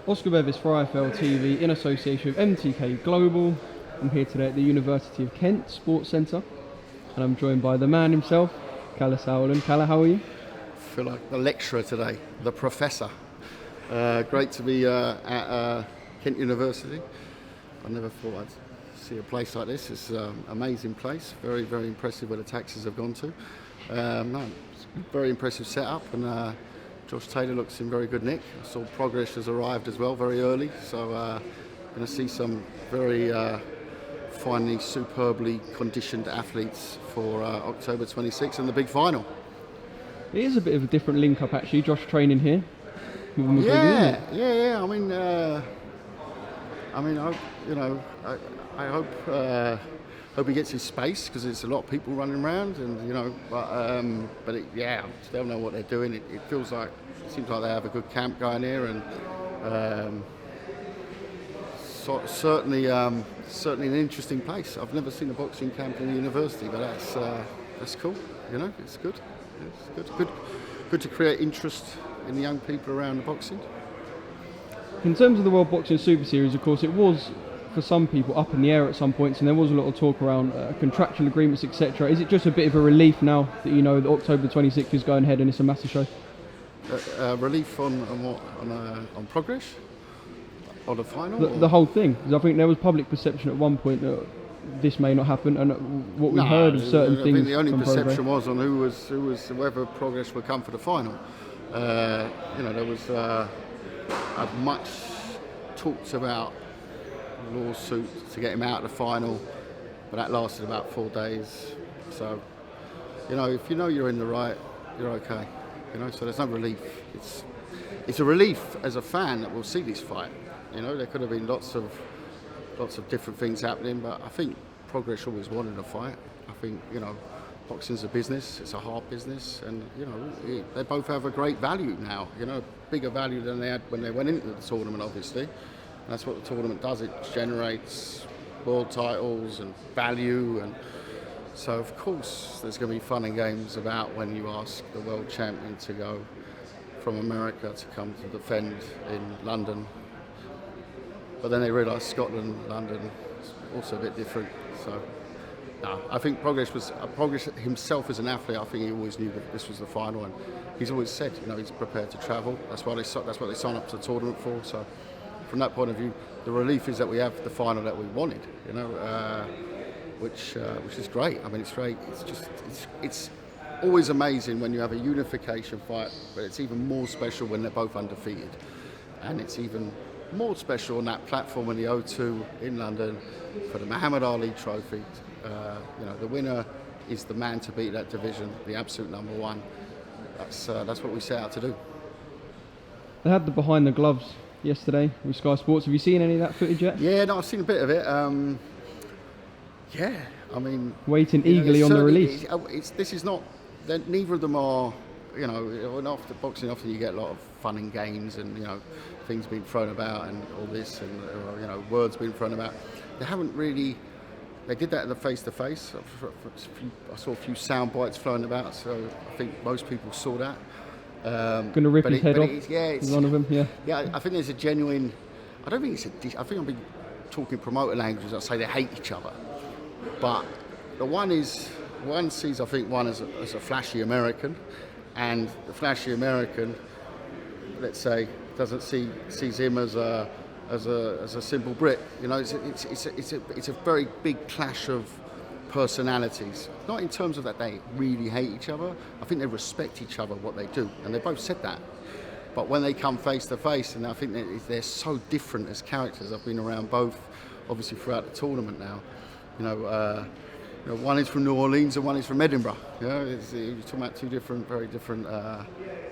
Oscar BEVIS for IFL TV in association with MTK Global. I'm here today at the University of Kent Sports Centre and I'm joined by the man himself, Kalle Sauerland. Kalle, how are you? I feel like the lecturer today, the professor. Great to be at Kent University. I never thought I'd see a place like this. It's an amazing place, very, very impressive where the taxis have gone to. It's a very impressive setup, and Josh Taylor looks in very good nick. I saw Progress has arrived as well very early, so going to see some very finely, superbly conditioned athletes for October 26th and the big final. It is a bit of a different link-up actually, Josh training here. Yeah. I hope he gets his space because there's a lot of people running around, and but they don't know what they're doing. It seems like they have a good camp going here, and certainly an interesting place. I've never seen a boxing camp in a university, but that's cool. It's good. It's good to create interest in the young people around the boxing. In terms of the World Boxing Super Series, of course, it was for some people up in the air at some points, and there was a lot of talk around contractual agreements, etc. Is it just a bit of a relief now that you know that October 26th is going ahead and it's a massive show? Relief on what? On Progress? Or the final? The whole thing. Because I think there was public perception at one point that this may not happen, and what we heard of certain things. I think the only perception was on whether Progress would come for the final. There was much talked about lawsuit to get him out of the final, but that lasted about 4 days. So, if you're in the right, you're okay. So there's no relief. It's a relief as a fan that we'll see this fight. There could have been lots of different things happening, but I think Progress always wanted a fight. I think boxing's a business. It's a hard business, and they both have a great value now. Bigger value than they had when they went into the tournament, obviously. And that's what the tournament does. It generates world titles and value, and so of course there's going to be fun and games about when you ask the world champion to go from America to come to defend in London. But then they realise Scotland, London is also a bit different. So I think Progress himself as an athlete. I think he always knew that this was the final, and he's always said, he's prepared to travel. That's what they signed up to the tournament for. So from that point of view, the relief is that we have the final that we wanted. Which is great. I mean, it's great. It's always amazing when you have a unification fight, but it's even more special when they're both undefeated, and it's even more special on that platform in the O2 in London for the Muhammad Ali Trophy. The winner is the man to beat that division, the absolute number one. That's what we set out to do. They had the behind the gloves yesterday with Sky Sports. Have you seen any of that footage yet? Yeah, no, I've seen a bit of it. Waiting eagerly on the release. This is not. Neither of them are. After boxing, often you get a lot of fun and games, and things being thrown about, and all this, and words being thrown about. They haven't really. They did that at the face-to-face. I saw a few sound bites flowing about, so I think most people saw that. Going to rip his head off. It's one of them. Yeah. Yeah, I think there's a genuine. I don't think I think I've been talking promoter languages. I say they hate each other, but one sees I think one as a flashy American, and the flashy American, let's say, sees him as a simple Brit. It's a very big clash of personalities. Not in terms of that they really hate each other. I think they respect each other, what they do, and they both said that. But when they come face to face, and I think they're so different as characters. I've been around both, obviously, throughout the tournament now. One is from New Orleans and one is from Edinburgh. You're talking about two very different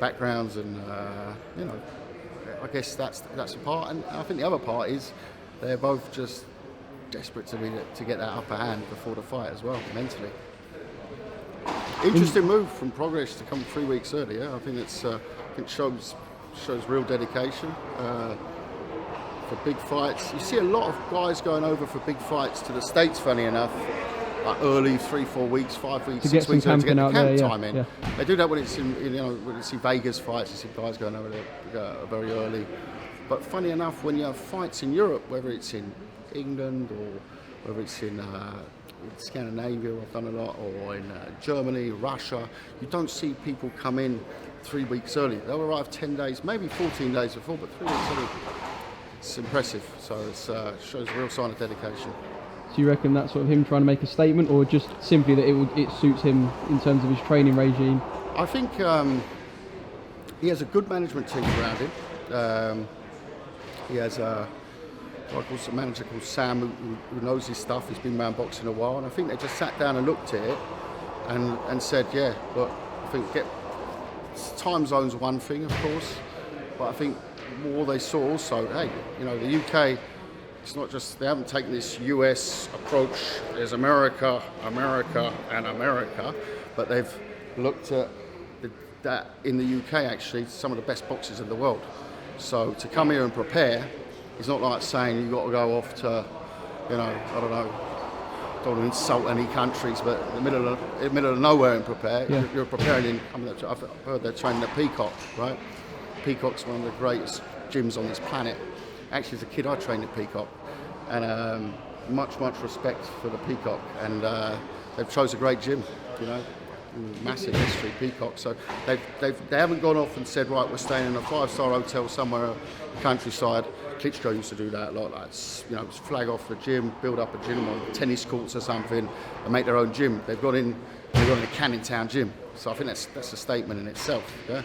backgrounds, and I guess that's a part. And I think the other part is they're both just desperate to get that upper hand before the fight as well, mentally. Interesting move from Progress to come 3 weeks earlier. I think shows real dedication for big fights. You see a lot of guys going over for big fights to the States, funny enough, like early 3-4 weeks, 5 weeks, 6 weeks early to get the camp time in. Yeah. They do that when it's in when it's in Vegas fights. You see guys going over there very early. But funny enough, when you have fights in Europe, whether it's in England or whether it's in Scandinavia, I've done a lot, or in Germany, Russia, you don't see people come in 3 weeks early. They'll arrive 10 days, maybe 14 days before, but 3 weeks early. It's impressive. So it shows a real sign of dedication. So you reckon that's sort of him trying to make a statement, or just simply that it suits him in terms of his training regime? I think he has a good management team around him. He has a manager called Sam who knows his stuff. He's been around boxing a while, and I think they just sat down and looked at it and said, yeah, look, I think time zone's one thing, of course, but I think more they saw also, hey, you know, the UK, it's not just, they haven't taken this US approach, there's America, and America, but they've looked at that in the UK, actually, some of the best boxers in the world. So to come here and prepare, it's not like saying you've got to go off to, you know, I don't want to insult any countries, but in the middle of nowhere and prepare. Yeah. You're preparing in, I've heard they're training at Peacock, right? Peacock's one of the greatest gyms on this planet. Actually, as a kid, I trained at Peacock, and much respect for the Peacock, and they've chose a great gym, you know. Massive history, Peacock. So they haven't gone off and said, right, we're staying in a 5-star hotel somewhere in the countryside. Klitschko used to do that a lot, like, you know, flag off the gym, build up a gym on tennis courts or something, and make their own gym. They've got in a Canning Town gym. So I think that's a statement in itself. Yeah.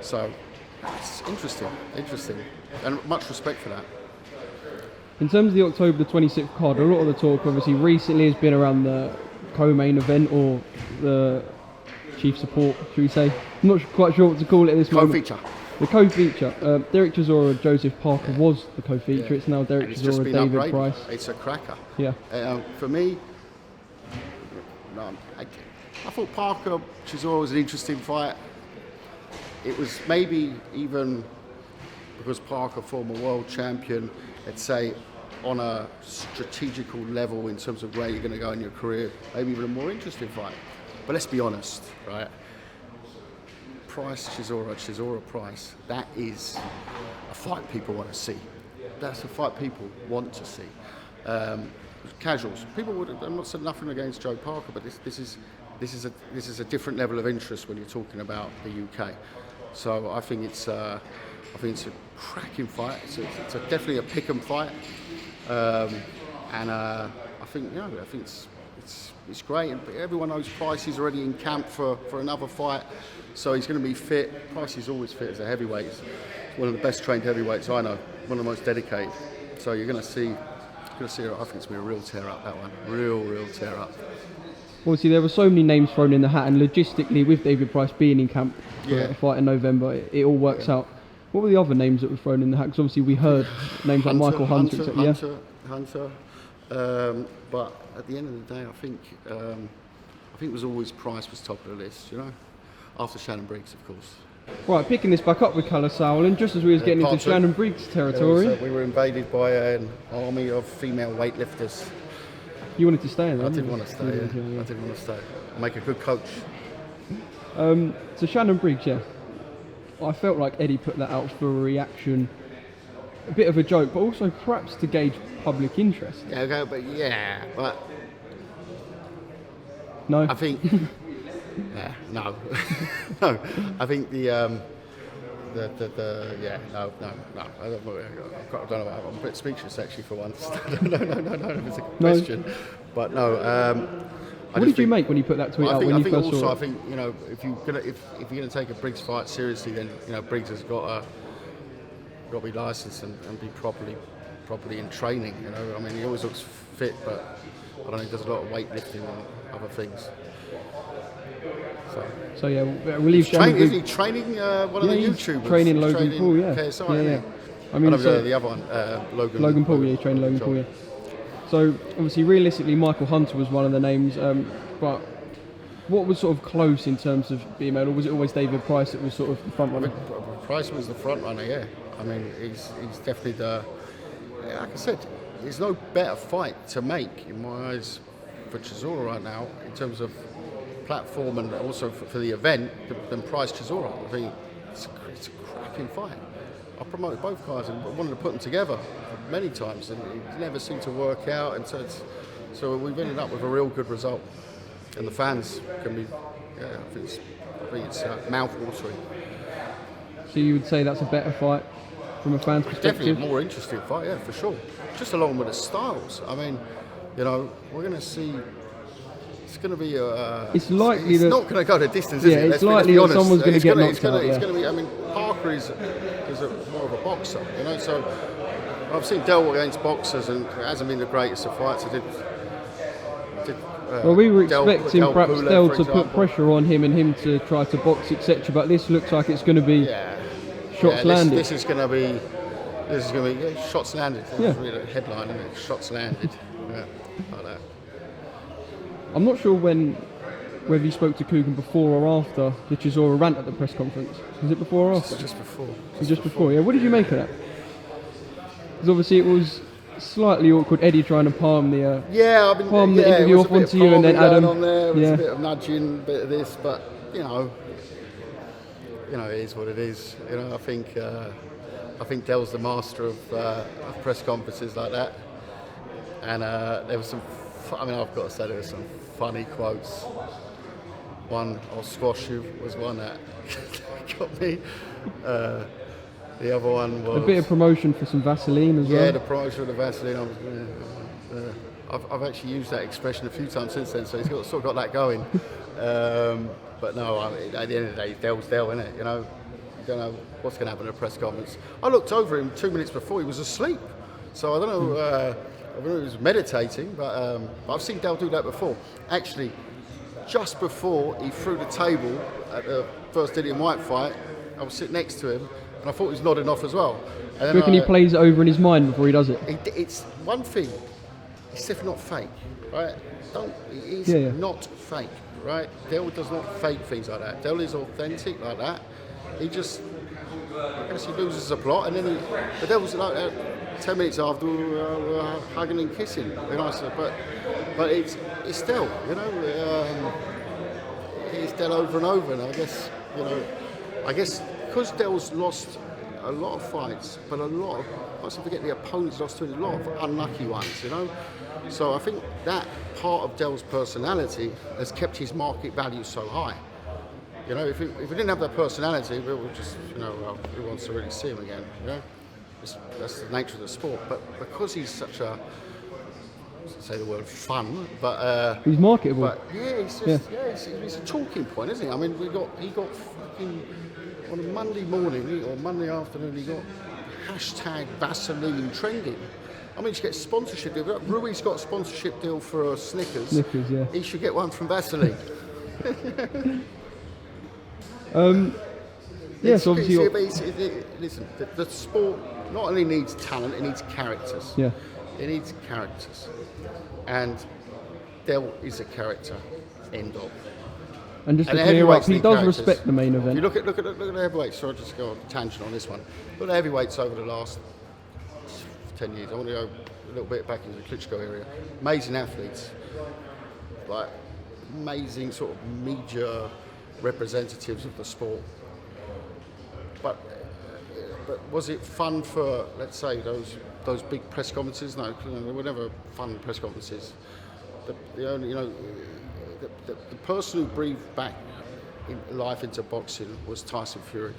So it's interesting, and much respect for that. In terms of the October the 26th card, a lot of the talk obviously recently has been around the co-main event, or the chief support, should we say? I'm not quite sure what to call it at this moment. Co-feature. The co-feature. Derek Chisora, Joseph Parker was the co-feature. Yeah. It's now Derek Chisora, David upgraded. Price. It's a cracker. Yeah. For me, I thought Parker Chisora was an interesting fight. It was maybe even because Parker, former world champion, let's say, on a strategical level in terms of where you're going to go in your career, maybe even a more interesting fight. But let's be honest, right? Price, Chisora-Price, that is a fight people want to see. That's a fight people want to see. Casuals, people would. I'm not saying nothing against Joe Parker, but this is a different level of interest when you're talking about the UK. So I think it's a cracking fight. It's definitely a pick 'em fight. I think it's great, and everyone knows Price is already in camp for another fight, so he's going to be fit. Price is always fit as a heavyweight. He's one of the best trained heavyweights I know, one of the most dedicated. So you're going to see. I think it's going to be a real tear up, that one. Real tear up. Obviously, there were so many names thrown in the hat, and logistically, with David Price being in camp for a fight in November, it all works out. What were the other names that were thrown in the hat? Because obviously we heard names like Michael Hunter, etc. Hunter. But at the end of the day, I think it was always Price was top of the list, you know, after Shannon Briggs, of course. Right, picking this back up with Kalle Sauerland, just as we was getting into Shannon Briggs territory. We were invaded by an army of female weightlifters. You wanted to stay in there? I did want to stay, yeah. I did want to stay. Make a good coach. So Shannon Briggs, yeah. I felt like Eddie put that out for a reaction, a bit of a joke, but also perhaps to gauge public interest. Yeah, okay, but no. I think no. No. I think no. I don't know. I'm a bit speechless actually for once. No. It's a question, but no. What did you make when you put that tweet out? When you first saw it? I think, you know, if you're gonna take a Briggs fight seriously, then, you know, Briggs has got to be licensed and be properly in training. You know, I mean, he always looks fit, but I don't think he does a lot of weightlifting and other things. So yeah, we'll leave Shannon. Isn't he training one of the YouTubers? Training Logan Paul, yeah. KSI, yeah. I mean, the other one, Logan Paul, yeah, training Logan Paul, yeah. So obviously, realistically, Michael Hunter was one of the names, but what was sort of close in terms of being made, or was it always David Price that was sort of the front runner? Price was the front runner, yeah. I mean, he's definitely like I said, there's no better fight to make in my eyes for Chisora right now in terms of platform and also for the event than Price Chisora. I think it's a cracking fight. I promoted both guys and wanted to put them together many times, and it never seemed to work out. And so we've ended up with a real good result, and the fans can be, I think it's mouth-watering. So you would say that's a better fight from a fan's perspective? Definitely a more interesting fight, yeah, for sure. Just along with the styles. I mean, you know, we're going to see. It's going to be. It's likely it's that not going to go the distance, yeah, is it? it's likely that someone's going to get knocked out. It's going to be. I mean, Parker is more of a boxer, you know. So I've seen Del against boxers, and it hasn't been the greatest of fights. Well, we were expecting perhaps Pulev, Del for to example. put pressure on him and him to try to box, etc. But this looks like it's going to be shots landed. This is going to be shots landed. Yeah. Really a headline, isn't it? Shots landed. Yeah, like that. I'm not sure whether you spoke to Coogan before or after the Chisora rant at the press conference. Was it before or after? Just before. Just before, yeah. What did you make of that? Because obviously it was slightly awkward. Eddie trying to palm the interview off onto you, and then Adam. On there. It was a bit of nudging, a bit of this, but you know, it is what it is. You know, I think Del's the master of press conferences like that, and there was some. I've got to say there were some funny quotes. One, "I'll squash you," was one that got me. The other one was a bit of promotion for some Vaseline as well. Yeah, the promotion of the Vaseline. I've actually used that expression a few times since then, so he's sort of got that going. But no, at the end of the day, Del's Del, isn't it? You know, you don't know what's going to happen at a press conference. I looked over him 2 minutes before, he was asleep. So I don't know, I don't know if he was meditating, but I've seen Del do that before. Actually, just before he threw the table at the first Dillian White fight, I was sitting next to him, and I thought he was nodding off as well. And Do you reckon he plays it over in his mind before he does it? It's one thing, it's definitely not fake, right? He's not fake, right? Del does not fake things like that. Del is authentic like that. He just, I guess he loses the plot, and then the Del's like 10 minutes after hugging and kissing. You know, but it's Del, you know. It's Del over and over, and I guess because Del's lost a lot of fights, but let's not forget the opponents lost to a lot of unlucky ones, you know. So I think that part of Del's personality has kept his market value so high. You know, if we didn't have that personality, we would just, who wants to really see him again, you know? That's the nature of the sport. But because he's such a, say the word fun, but he's marketable. But he's a talking point, isn't he? I mean, he got fucking on a Monday morning or Monday afternoon, he got hashtag Vaseline trending. I mean, he should get sponsorship deal. Rui's got a sponsorship deal for Snickers. Snickers, yeah. He should get one from Vaseline. Yes, obviously. Listen, the sport not only needs talent, it needs characters. Yeah. It needs characters. And Del is a character. End of. And just to clear up, he does respect the main event. You look at the heavyweights. Sorry, I'll just go on a tangent on this one. Look at the heavyweights over the last 10 years. I want to go a little bit back into the Klitschko area. Amazing athletes, like amazing sort of media representatives of the sport. But was it fun for, let's say, those big press conferences? No, they were never fun press conferences. The person who breathed back life into boxing was Tyson Fury.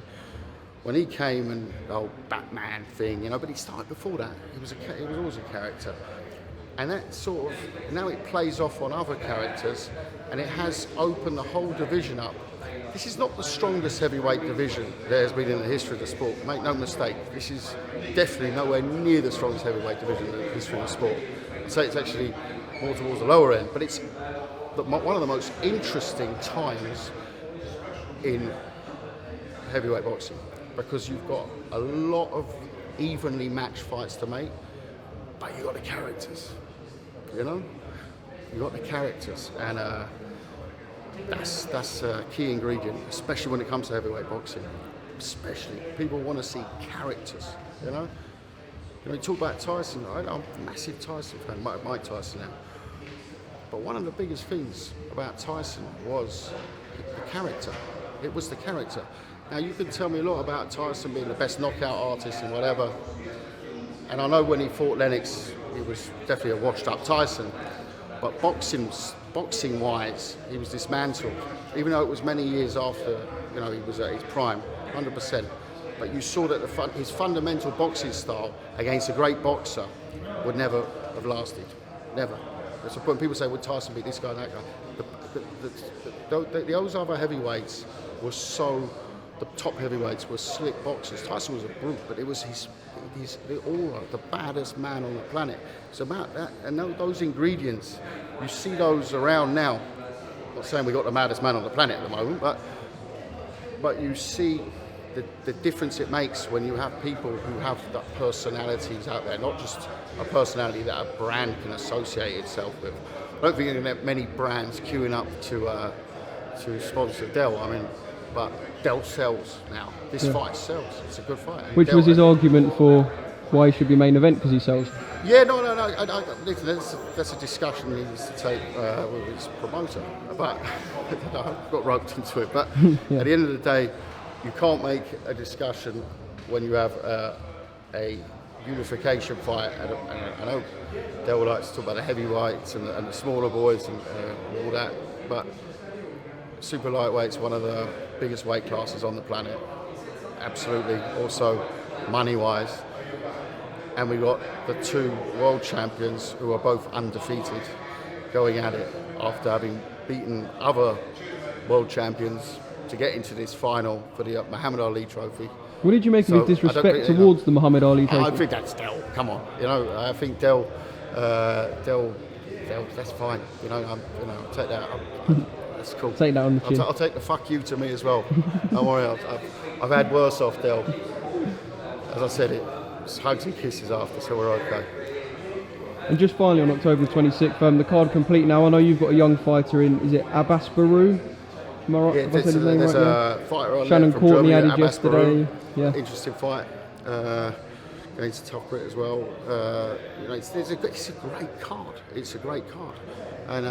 When he came and the whole Batman thing, but he started before that. He was always a character. And that sort of, now it plays off on other characters, and it has opened the whole division up. This is not the strongest heavyweight division there has been in the history of the sport. Make no mistake, this is definitely nowhere near the strongest heavyweight division in the history of the sport. I'd say it's actually more towards the lower end, but it's one of the most interesting times in heavyweight boxing, because you've got a lot of evenly matched fights to make, but you've got the characters, you've got the characters, and that's a key ingredient, especially when it comes to heavyweight boxing. Especially, people want to see characters, You talk about Tyson, I'm a massive Tyson fan, Mike Tyson now. But one of the biggest things about Tyson was the character. It was the character. Now you can tell me a lot about Tyson being the best knockout artist and whatever, and I know when he fought Lennox, he was definitely a washed-up Tyson. But boxing-wise, he was dismantled, even though it was many years after he was at his prime, 100%. But you saw that his fundamental boxing style against a great boxer would never have lasted, never. That's the point. People say, would Tyson beat this guy and that guy? Those other heavyweights were the top heavyweights were slick boxers. Tyson was a brute, but it was his aura, the baddest man on the planet. It's about that, and those ingredients, you see those around now. I'm not saying we got the maddest man on the planet at the moment, but you see the difference it makes when you have people who have that personalities out there, not just a personality that a brand can associate itself with. I don't think you're going to have many brands queuing up to sponsor Dell. I mean, but Dell sells now. This fight sells. It's a good fight. Which was his argument for why he should be main event, because he sells. Yeah, no. Listen, that's a discussion he needs to take with his promoter. But I got roped into it. But at the end of the day, you can't make a discussion when you have a unification fight. I know Dell likes to talk about the heavyweights and the smaller boys and all that, but super lightweight's one of the biggest weight classes on the planet. Absolutely. Also, money-wise. And we got the two world champions who are both undefeated going at it after having beaten other world champions to get into this final for the Muhammad Ali trophy. What did you make of his disrespect towards the Muhammad Ali trophy? I think that's Dell. Come on, I think Dell, that's fine. I'll take that. That's cool. Take that on the chin. I'll take the fuck you to me as well. Don't worry, I've had worse off Dell. As I said, it's hugs and kisses after, so we're okay. And just finally, on October 26th, the card complete now. I know you've got a young fighter in. Is it Abbas Baru? Am I right? Yeah, there's a fighter on Shannon there from Courtney Germany, added Abbas yesterday. Baru. Yeah. Interesting fight. Against a tough grit as well. It's a great card. It's a great card, and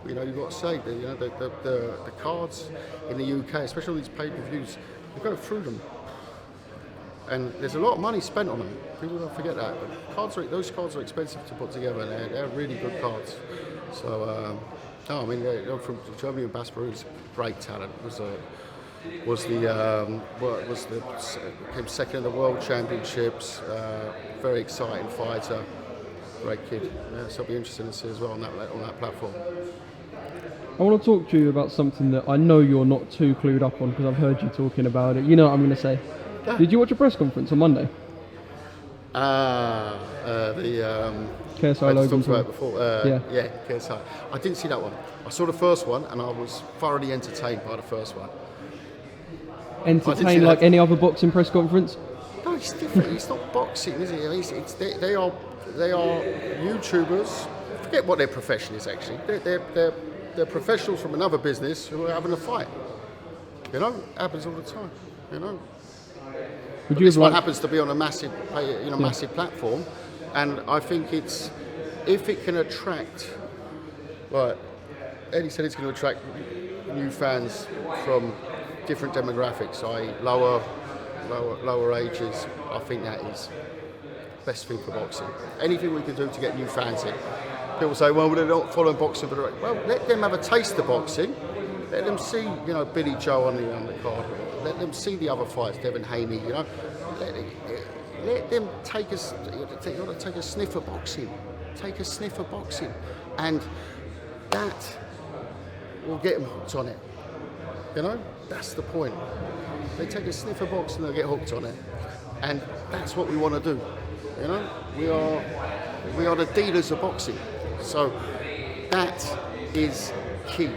you've got to say that the cards in the UK, especially on these pay-per-views, you go through them, and there's a lot of money spent on them. People don't forget that. But those cards are expensive to put together, and they're really good cards. So, from Germany, and Baspero is great talent. Came second in the World Championships. Very exciting fighter. Great kid. Yeah, so it'll be interesting to see as well on that platform. I want to talk to you about something that I know you're not too clued up on, because I've heard you talking about it. You know what I'm going to say. Yeah. Did you watch a press conference on Monday? KSI Logan. About before. KSI. I didn't see that one. I saw the first one, and I was thoroughly entertained by the first one. Entertained like any other boxing press conference? No, it's different. It's not boxing, is it? They are YouTubers. Forget what their profession is actually. They're professionals from another business who are having a fight. It happens all the time. This one happens to be on a massive platform, and I think if it can attract, like Eddie said, it's going to attract new fans from different demographics, i.e. lower ages. I think that is the best thing for boxing. Anything we can do to get new fans in. People say, well, they're not following boxing, but let them have a taste of boxing. Let them see, Billy Joe on the card. Let them see the other fights, Devin Haney. Let them take a sniff of boxing. Take a sniff of boxing, and that will get them hooked on it. That's the point. They take a sniff of boxing, they'll get hooked on it, and that's what we want to do. We are the dealers of boxing. So that is key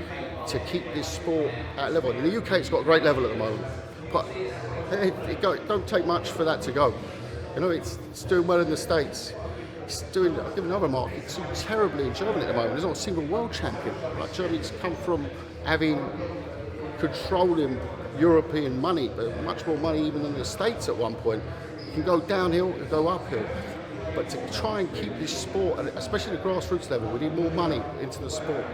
to keep this sport at level. In the UK, it's got a great level at the moment, but it don't take much for that to go. It's doing well in the States. It's doing, I'll give another market, it's doing terribly in Germany at the moment. There's not a single world champion. Like Germany's come from having controlling European money, but much more money even than the States at one point. You can go downhill, you can go uphill. But to try and keep this sport, and especially the grassroots level, we need more money into the sport.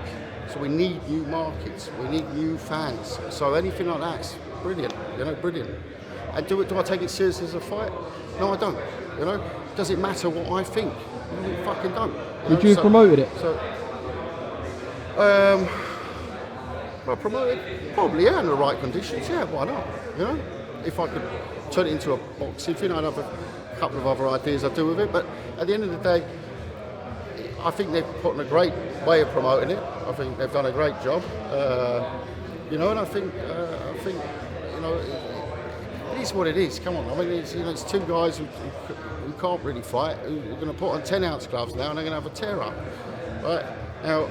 So we need new markets, we need new fans. So anything like that brilliant, you know, brilliant. And do I take it seriously as a fight? No, I don't. You know, does it matter what I think? No, it fucking don't. Would you have promoted it? Well, promoted, probably, yeah, in the right conditions, yeah, why not? You know, if I could turn it into a boxing thing, I'd have a couple of other ideas I'd do with it, but at the end of the day, I think they've put in a great way of promoting it. I think they've done a great job, you know, and I think, you know, it is what it is. Come on, I mean, it's two guys who can't really fight, who are going to put on 10-ounce gloves now, and they're going to have a tear up. Right now,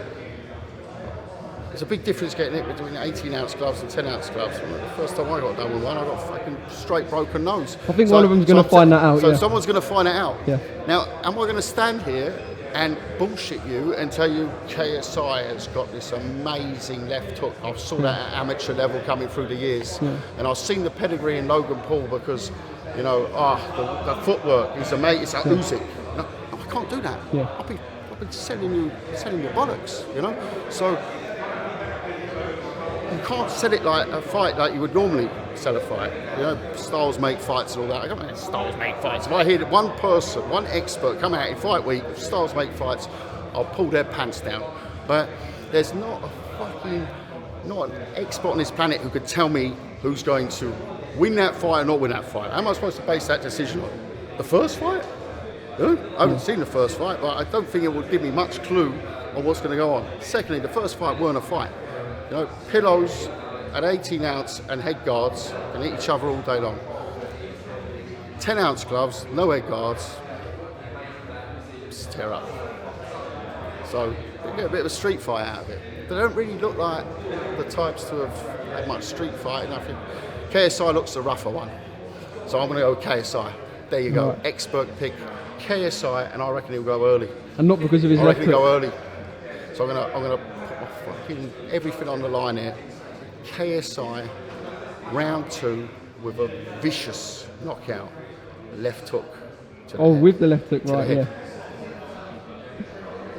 there's a big difference getting it between 18-ounce gloves and 10-ounce gloves. The first time I got done with one, I got a fucking straight broken nose. I think one of them's going to find that out. So someone's going to find it out. Yeah. Now, am I going to stand here and bullshit you and tell you KSI has got this amazing left hook? I saw that at amateur level coming through the years, and I've seen the pedigree in Logan Paul because, you know, the footwork is amazing. It's Usyk. No, I can't do that. Yeah. I've been selling you bollocks, you know. So you can't sell it like a fight like you would normally sell a fight. You know, styles make fights and all that. I don't know, styles make fights. If I hear that one person, one expert come out in fight week, if styles make fights, I'll pull their pants down. But there's not an expert on this planet who could tell me who's going to win that fight or not win that fight. How am I supposed to base that decision on? The first fight? I haven't seen the first fight, but I don't think it will give me much clue on what's going to go on. Secondly, the first fight weren't a fight. You know, pillows at 18-ounce and head guards can eat each other all day long. 10-ounce gloves, no head guards, just tear up. So you get a bit of a street fight out of it. They don't really look like the types to have had much street fighting. I think KSI looks the rougher one. So I'm going to go with KSI. There you go, right. Expert pick. KSI, and I reckon he'll go early. And not because of his left hook? I reckon he'll go early. So I'm gonna put my fucking everything on the line here. KSI, round 2 with a vicious knockout, left hook. With the left hook, right? Yeah.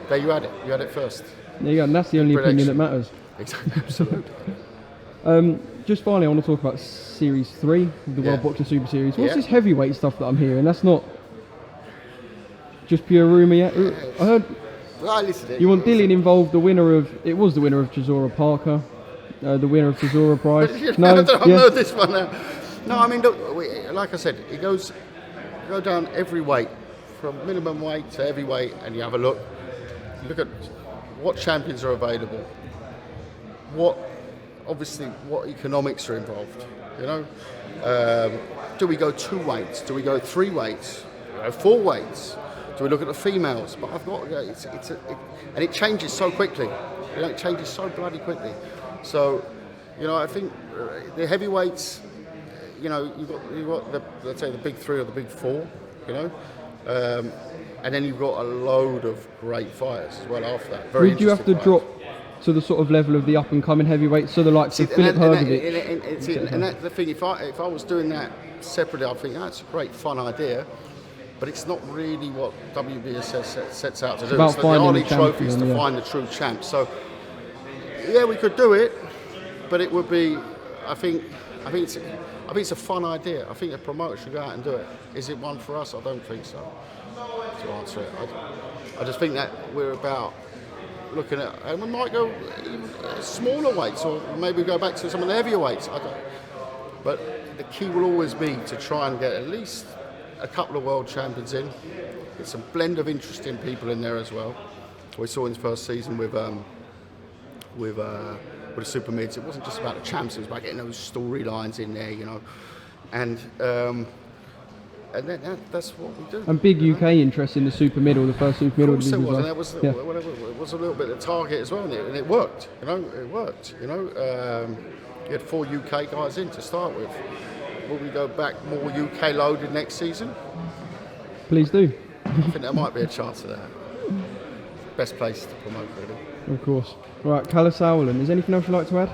There you had it. You had it first. There you go. And that's the only opinion that matters. Exactly. Absolutely. Just finally, I want to talk about Series 3 of the World Boxing Super Series. What's this heavyweight stuff that I'm hearing? That's not just pure rumour yet. I heard you want Dillian involved. The winner of Chisora-Parker, the winner of Chisora-Price. No, I don't know this one now. No, I mean, look, like I said, you go down every weight from minimum weight to heavyweight, and you have a look. You look at what champions are available. What economics are involved. You know, do we go 2 weights? Do we go 3 weights? 4 weights? Do we look at the females? But I've got and it changes so quickly. You know, it changes so bloody quickly. So, you know, I think the heavyweights. You know, you've got let's say the big 3 or the big 4. You know, and then you've got a load of great fighters as well after that. Would you have to drop to the sort of level of the up and coming heavyweights, so the likes of Philip Hrgovic? And that's the thing. If I was doing that separately, I think that's a great fun idea. But it's not really what WBSS sets out to do. It's the only trophy is to find the true champ. So, yeah, we could do it, but it would be. I think it's a fun idea. I think the promoter should go out and do it. Is it one for us? I don't think so. To answer it, I just think that we're about looking at, and we might go even smaller weights, or maybe go back to some of the heavier weights. But the key will always be to try and get at least a couple of world champions in. It's a blend of interesting people in there as well. We saw in his first season with the super mids. It wasn't just about the champs; it was about getting those storylines in there, you know. And that's what we do. And big UK interest in the super middle, the first super middle division. Of course it was, and it was a little bit of the target as well, and it worked. You know, it worked. You know, you had 4 UK guys in to start with. Will we go back more UK loaded next season? Please do. I think there might be a chance of that. Best place to promote, really. Of course. Right, Kalle Sauerland, is anything else you'd like to add?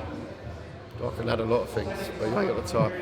I can add a lot of things, but you ain't got the time.